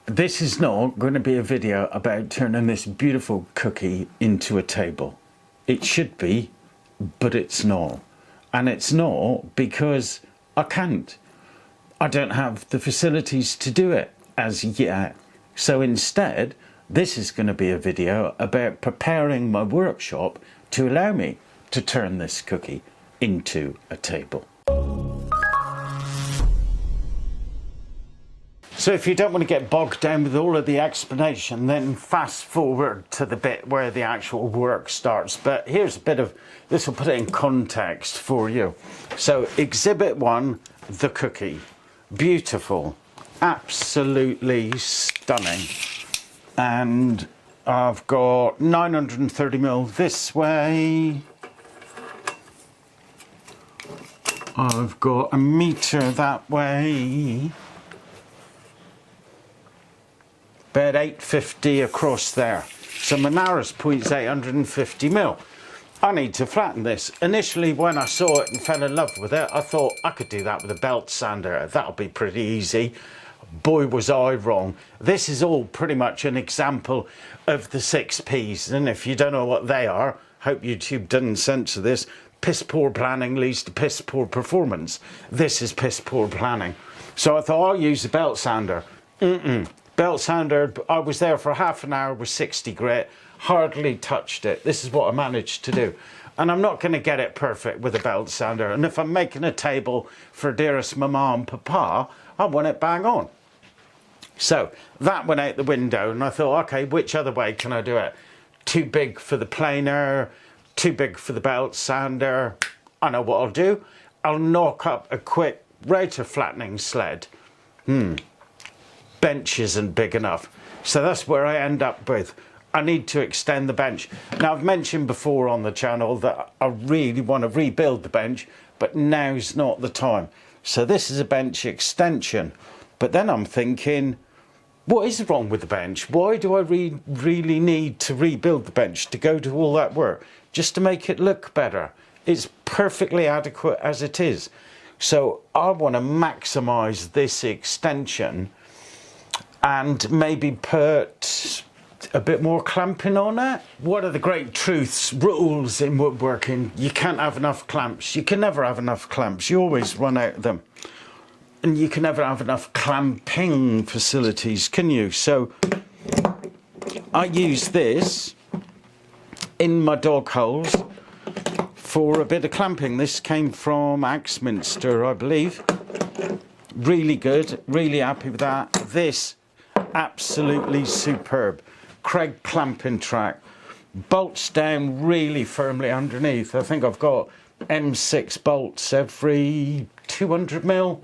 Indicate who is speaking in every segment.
Speaker 1: This is not going to be a video about turning this beautiful cookie into a table. It should be, but it's not. And it's not because I can't. I don't have the facilities to do it as yet. So instead, this is going to be a video about preparing my workshop to allow me to turn this cookie into a table. So if you don't want to get bogged down with all of the explanation, then fast forward to the bit where the actual work starts. But here's a bit of, this will put it in context for you. So exhibit 1, the cookie. Beautiful, absolutely stunning. And I've got 930mm this way. I've got a meter that way. About 850 across there. So my narrowest point is 850mm. I need to flatten this. Initially, when I saw it and fell in love with it, I thought I could do that with a belt sander. That'll be pretty easy. Boy, was I wrong. This is all pretty much an example of the 6 Ps. And if you don't know what they are, hope YouTube doesn't censor this. Piss poor planning leads to piss poor performance. This is piss poor planning. So I thought I'll use a belt sander. Belt sander, I was there for half an hour with 60 grit, hardly touched it. This is what I managed to do. And I'm not going to get it perfect with a belt sander. And if I'm making a table for dearest mama and papa, I want it bang on. So that went out the window and I thought, okay, which other way can I do it? Too big for the planer, too big for the belt sander. I know what I'll do. I'll knock up a quick router flattening sled. Bench isn't big enough. So that's where I end up with. I need to extend the bench. Now I've mentioned before on the channel that I really want to rebuild the bench, but now's not the time. So this is a bench extension. But then I'm thinking, what is wrong with the bench? Why do I really need to rebuild the bench, to go to all that work, just to make it look better? It's perfectly adequate as it is. So I want to maximize this extension and maybe put a bit more clamping on it. What are the great truths, rules in woodworking? You can't have enough clamps. You can never have enough clamps. You always run out of them. And you can never have enough clamping facilities, can you? So I use this in my dog holes for a bit of clamping. This came from Axminster, I believe. Really good, really happy with that. This, absolutely superb. Craig clamping track. Bolts down really firmly underneath. I think I've got M6 bolts every 200mm.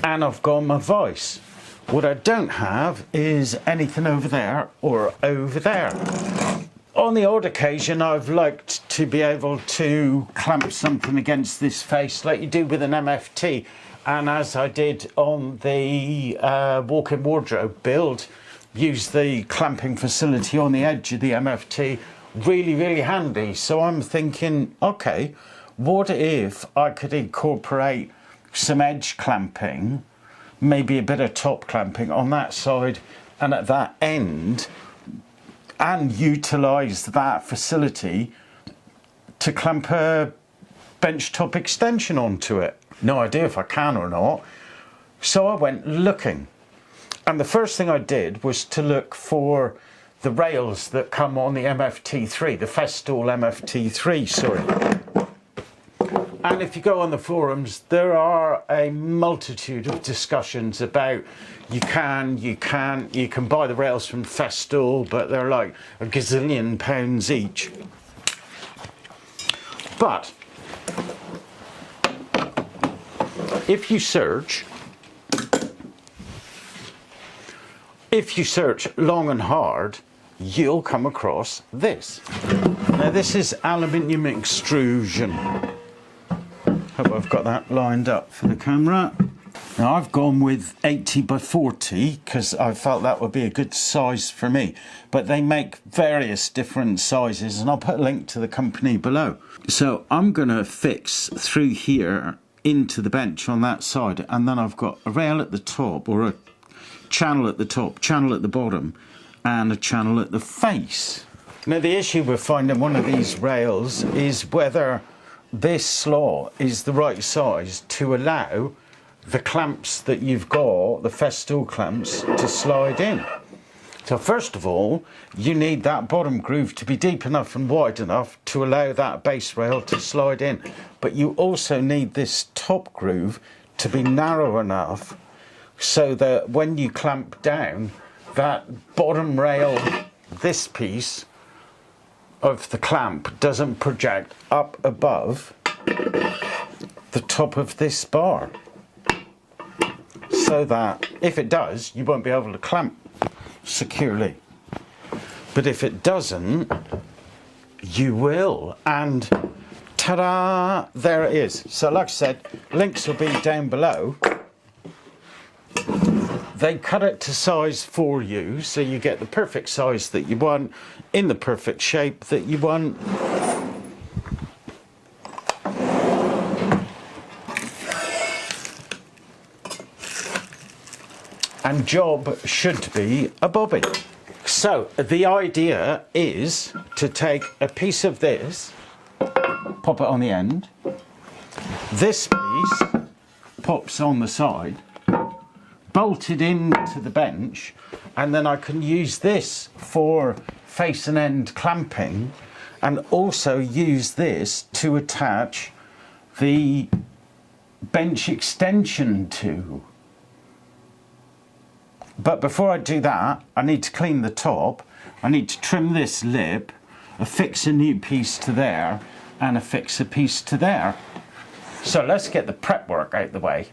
Speaker 1: And I've got my vise. What I don't have is anything over there or over there. On the odd occasion, I've liked to be able to clamp something against this face like you do with an MFT. And as I did on the walk-in wardrobe build, use the clamping facility on the edge of the MFT. Really, really handy. So I'm thinking, okay, what if I could incorporate some edge clamping, maybe a bit of top clamping on that side and at that end, and utilize that facility to clamp a bench top extension onto it. No idea if I can or not. So I went looking, and the first thing I did was to look for the rails that come on the MFT3, the Festool MFT3, sorry. And if you go on the forums, there are a multitude of discussions about you can buy the rails from Festool, but they're like a gazillion pounds each. But if you search long and hard, you'll come across this. Now this is aluminium extrusion. Hope I've got that lined up for the camera. Now I've gone with 80 by 40 because I felt that would be a good size for me. But they make various different sizes and I'll put a link to the company below. So I'm going to fix through here into the bench on that side, and then I've got a rail at the top, or a channel at the top, channel at the bottom, and a channel at the face. Now the issue with finding one of these rails is whether this slot is the right size to allow the clamps that you've got, the Festool clamps, to slide in. So first of all, you need that bottom groove to be deep enough and wide enough to allow that base rail to slide in. But you also need this top groove to be narrow enough so that when you clamp down, that bottom rail, this piece of the clamp, doesn't project up above the top of this bar. So that if it does, you won't be able to clamp securely. But if it doesn't, you will. And ta-da, there it is. So like I said, links will be down below. They cut it to size for you, so you get the perfect size that you want, in the perfect shape that you want. And job should be a bobby. So the idea is to take a piece of this, pop it on the end. This piece pops on the side, bolted into the bench, and then I can use this for face and end clamping, and also use this to attach the bench extension to. But before I do that, I need to clean the top. I need to trim this lip, affix a new piece to there, and affix a piece to there. So let's get the prep work out the way.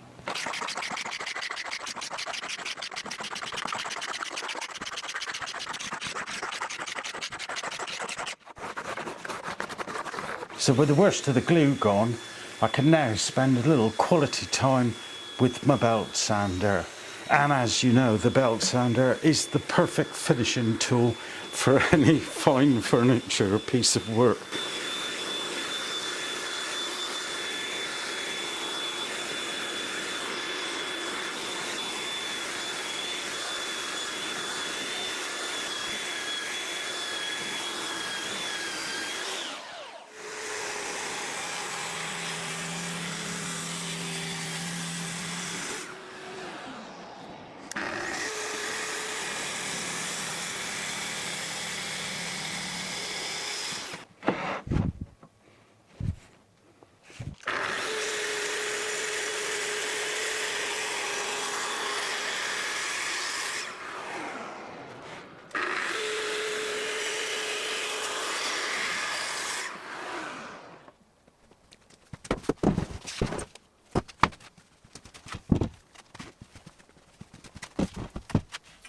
Speaker 1: So with the worst of the glue gone, I can now spend a little quality time with my belt sander. And as you know, the belt sander is the perfect finishing tool for any fine furniture piece of work.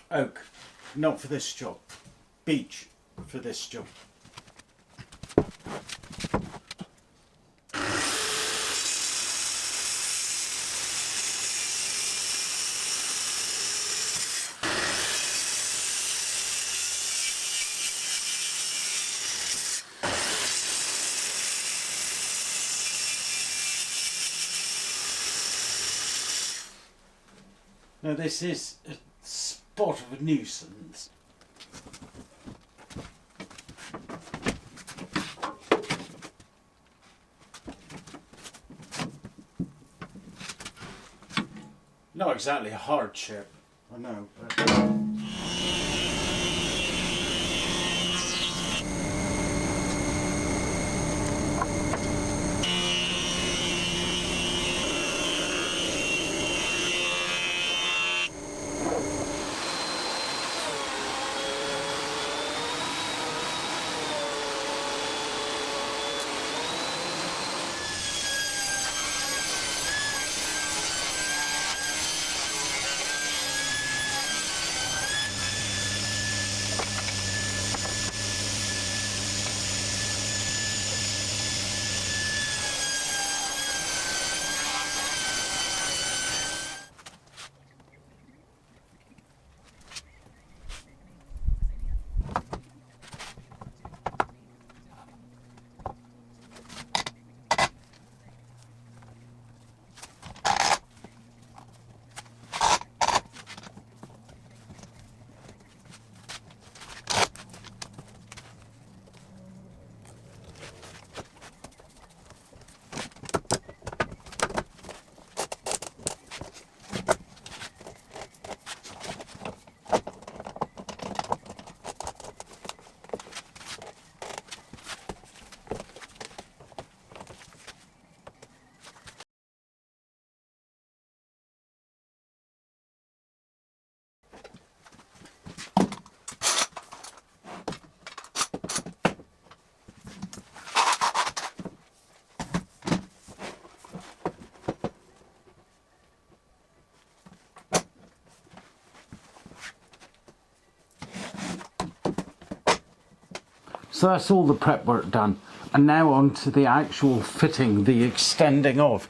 Speaker 1: Oak, not for this job. Beech for this job. Now this is a spot of a nuisance. Not exactly a hardship, I know, but... So that's all the prep work done. And now on to the actual fitting, the extending of.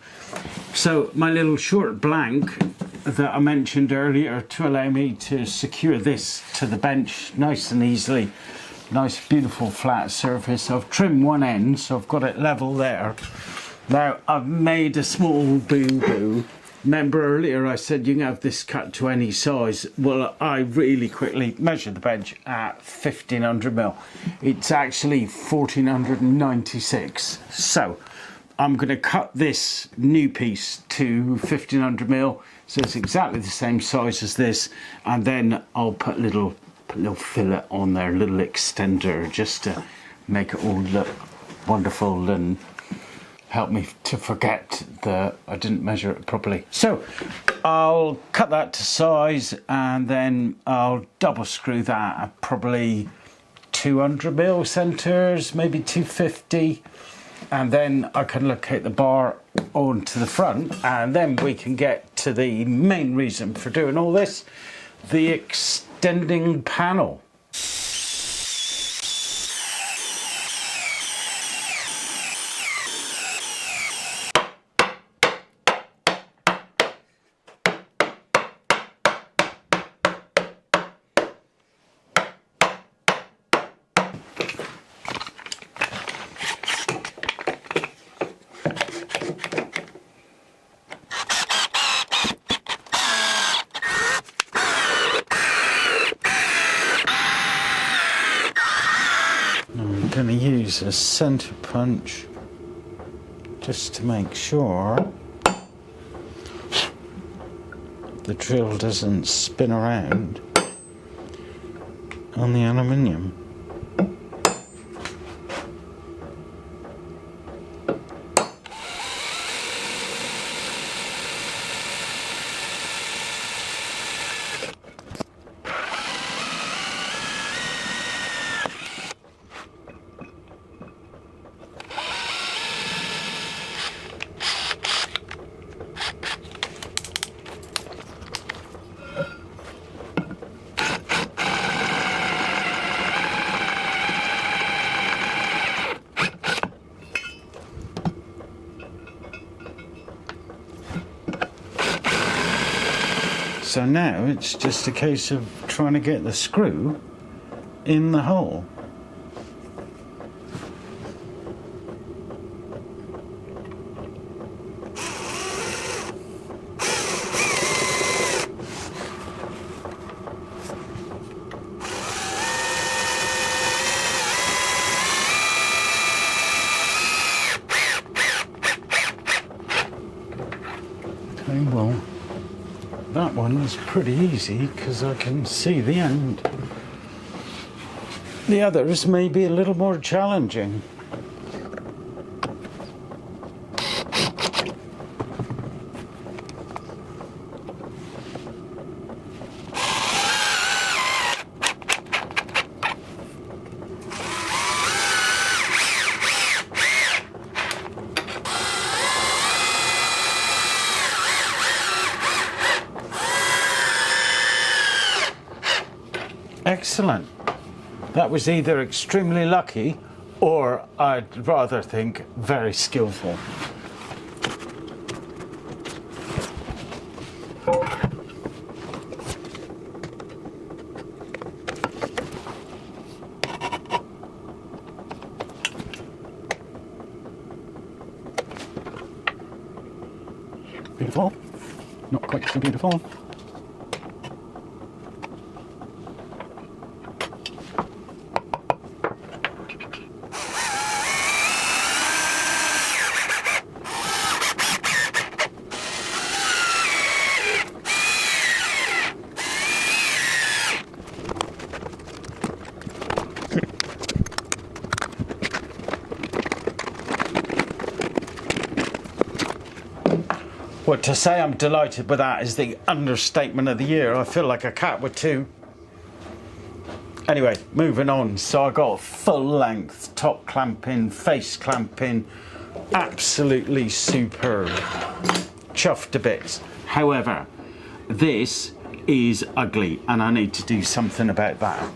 Speaker 1: So my little short blank that I mentioned earlier to allow me to secure this to the bench nice and easily. Nice beautiful flat surface. I've trimmed one end so I've got it level there. Now I've made a small boo-boo. Remember earlier I said you can have this cut to any size. Well, I really quickly measured the bench at 1500mm. It's actually 1496. So I'm going to cut this new piece to 1500mm. So it's exactly the same size as this. And then I'll put a little fillet on there, a little extender, just to make it all look wonderful and help me to forget that I didn't measure it properly. So I'll cut that to size and then I'll double screw that at probably 200mm centers, maybe 250, and then I can locate the bar onto the front, and then we can get to the main reason for doing all this, the extending panel. I'm going to use a center punch just to make sure the drill doesn't spin around on the aluminium. So now it's just a case of trying to get the screw in the hole. Okay, well, that one was pretty easy because I can see the end. The others may be a little more challenging. Excellent. That was either extremely lucky or I'd rather think very skillful. Beautiful. Not quite so beautiful. Well, to say I'm delighted with that is the understatement of the year. I feel like a cat with two. Anyway, moving on. So I got full length top clamping, face clamping, absolutely superb. Chuffed to bits. However, this is ugly and I need to do something about that.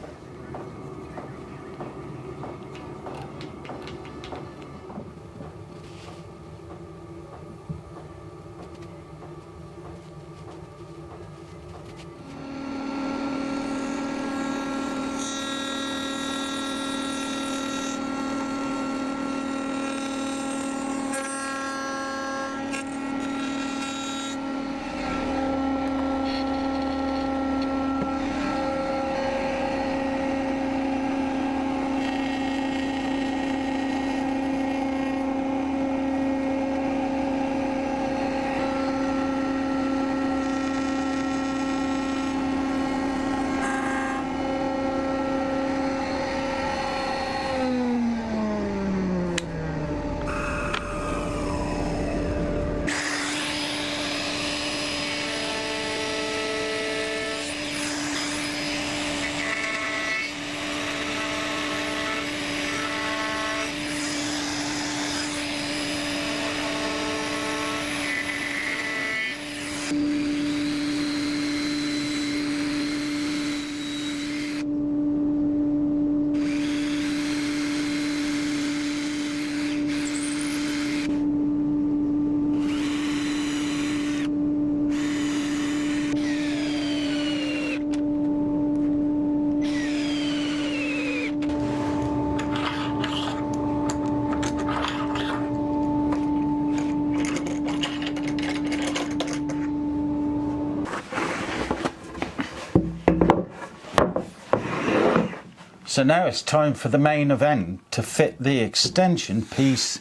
Speaker 1: So now it's time for the main event, to fit the extension piece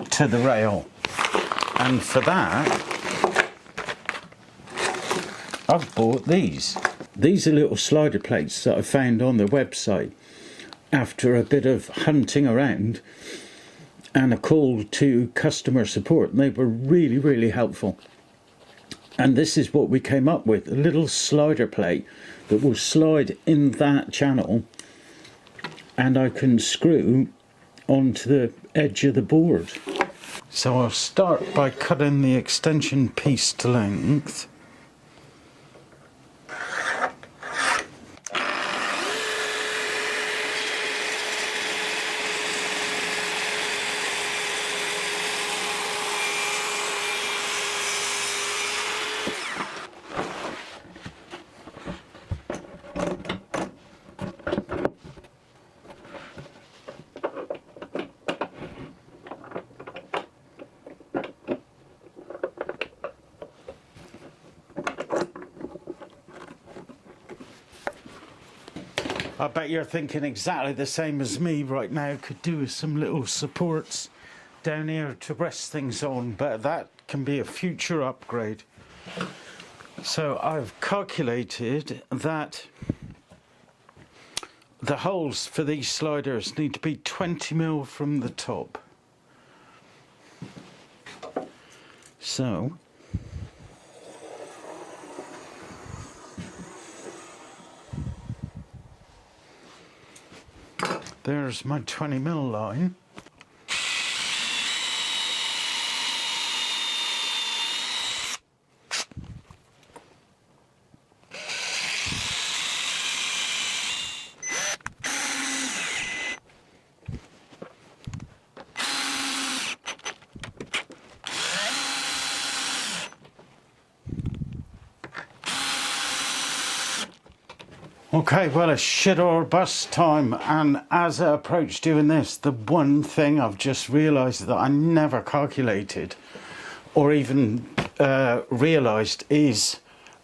Speaker 1: to the rail. And for that, I've bought these. These are little slider plates that I found on their website after a bit of hunting around and a call to customer support. And they were really, really helpful. And this is what we came up with, a little slider plate that will slide in that channel, and I can screw onto the edge of the board. So I'll start by cutting the extension piece to length. I bet you're thinking exactly the same as me right now. Could do with some little supports down here to rest things on, but that can be a future upgrade. So I've calculated that the holes for these sliders need to be 20mm from the top. So there's my 20mm line. Okay, well, it's shit or bust time, and as I approach doing this, the one thing I've just realised that I never calculated or even realised is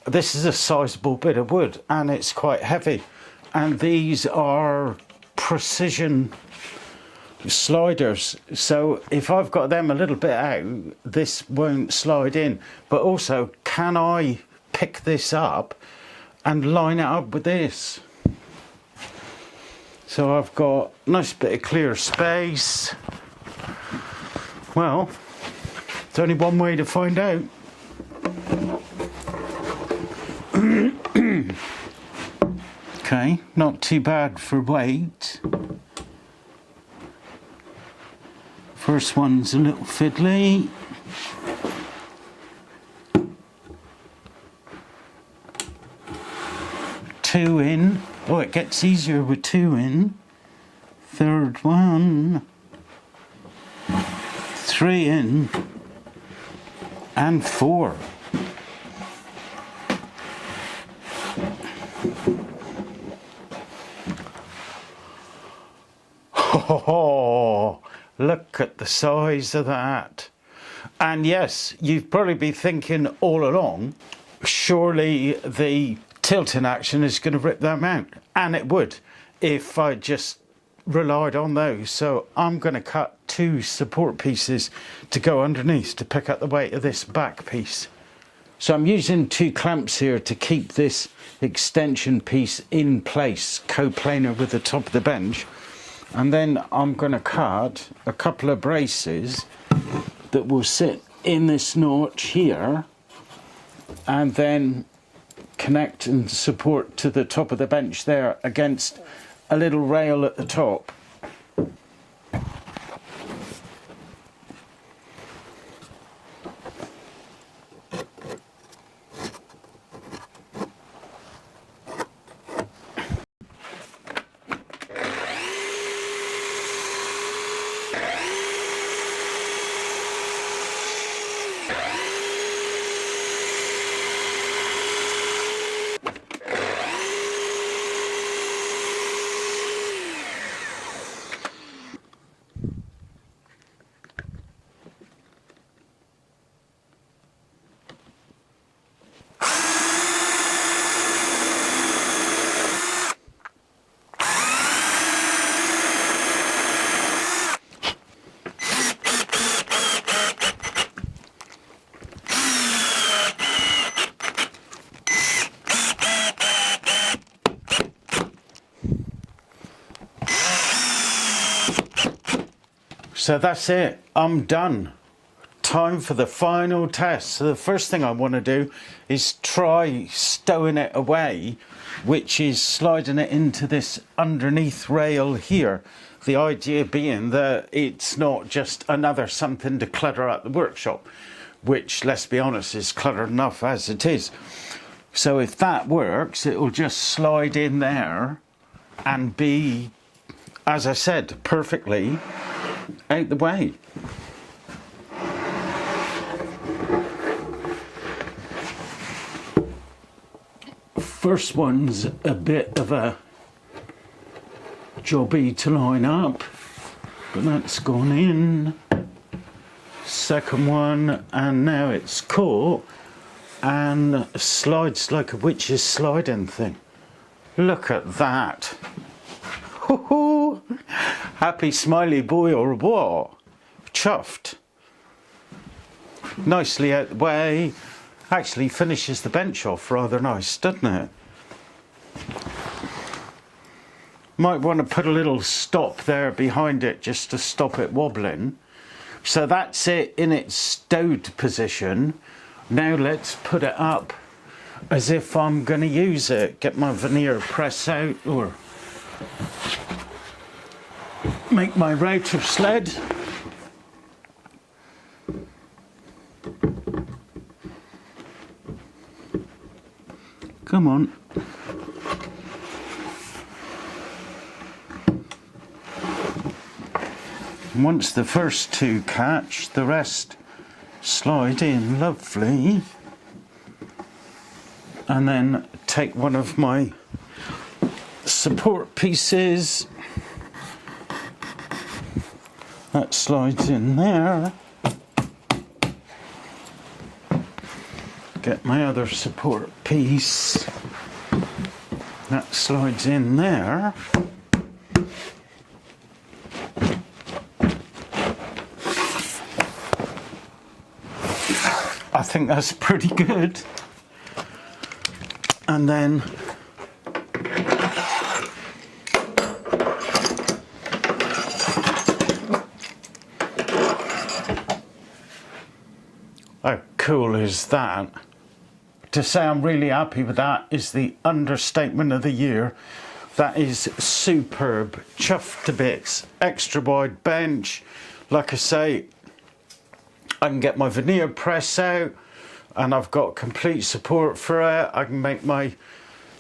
Speaker 1: this is a sizable bit of wood and it's quite heavy, and these are precision sliders, so if I've got them a little bit out, this won't slide in. But also, can I pick this up and line it up with this? So I've got a nice bit of clear space. Well, there's only one way to find out. Okay, not too bad for weight. First one's a little fiddly. Two in. Oh, it gets easier with two in. Third one. Three in. And four. Oh, look at the size of that. And yes, you've probably been thinking all along, surely the tilting action is going to rip them out, and it would if I just relied on those. So I'm going to cut two support pieces to go underneath to pick up the weight of this back piece. So I'm using two clamps here to keep this extension piece in place, coplanar with the top of the bench, and then I'm going to cut a couple of braces that will sit in this notch here and then connect and support to the top of the bench there against a little rail at the top. So that's it, I'm done. Time for the final test. So the first thing I want to do is try stowing it away, which is sliding it into this underneath rail here. The idea being that it's not just another something to clutter up the workshop, which, let's be honest, is cluttered enough as it is. So if that works, it will just slide in there and be, as I said, perfectly out the way. First one's a bit of a jobby to line up, but that's gone in. Second one, and now it's caught and slides like a witch's sliding thing. Look at that. Hoo-hoo. Happy smiley boy or what? Chuffed. Nicely out the way. Actually finishes the bench off rather nice, doesn't it? Might want to put a little stop there behind it just to stop it wobbling. So that's it in its stowed position. Now let's put it up as if I'm going to use it. Get my veneer press out or make my router sled. Come on. Once the first two catch, the rest slide in lovely. And then take one of my support pieces. That slides in there. Get my other support piece. That slides in there. I think that's pretty good. And then how cool is that? To say I'm really happy with that is the understatement of the year. That is superb, chuffed to bits, extra wide bench. Like I say, I can get my veneer press out and I've got complete support for it. I can make my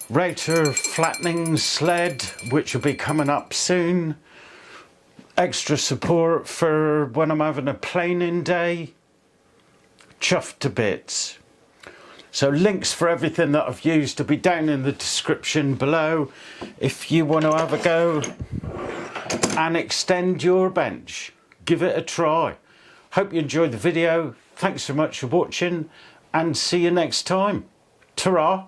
Speaker 1: router flattening sled, which will be coming up soon. Extra support for when I'm having a planing day. Chuffed to bits. So links for everything that I've used will be down in the description below if you want to have a go and extend your bench. Give it a try. Hope you enjoyed the video. Thanks so much for watching and see you next time. Ta-ra.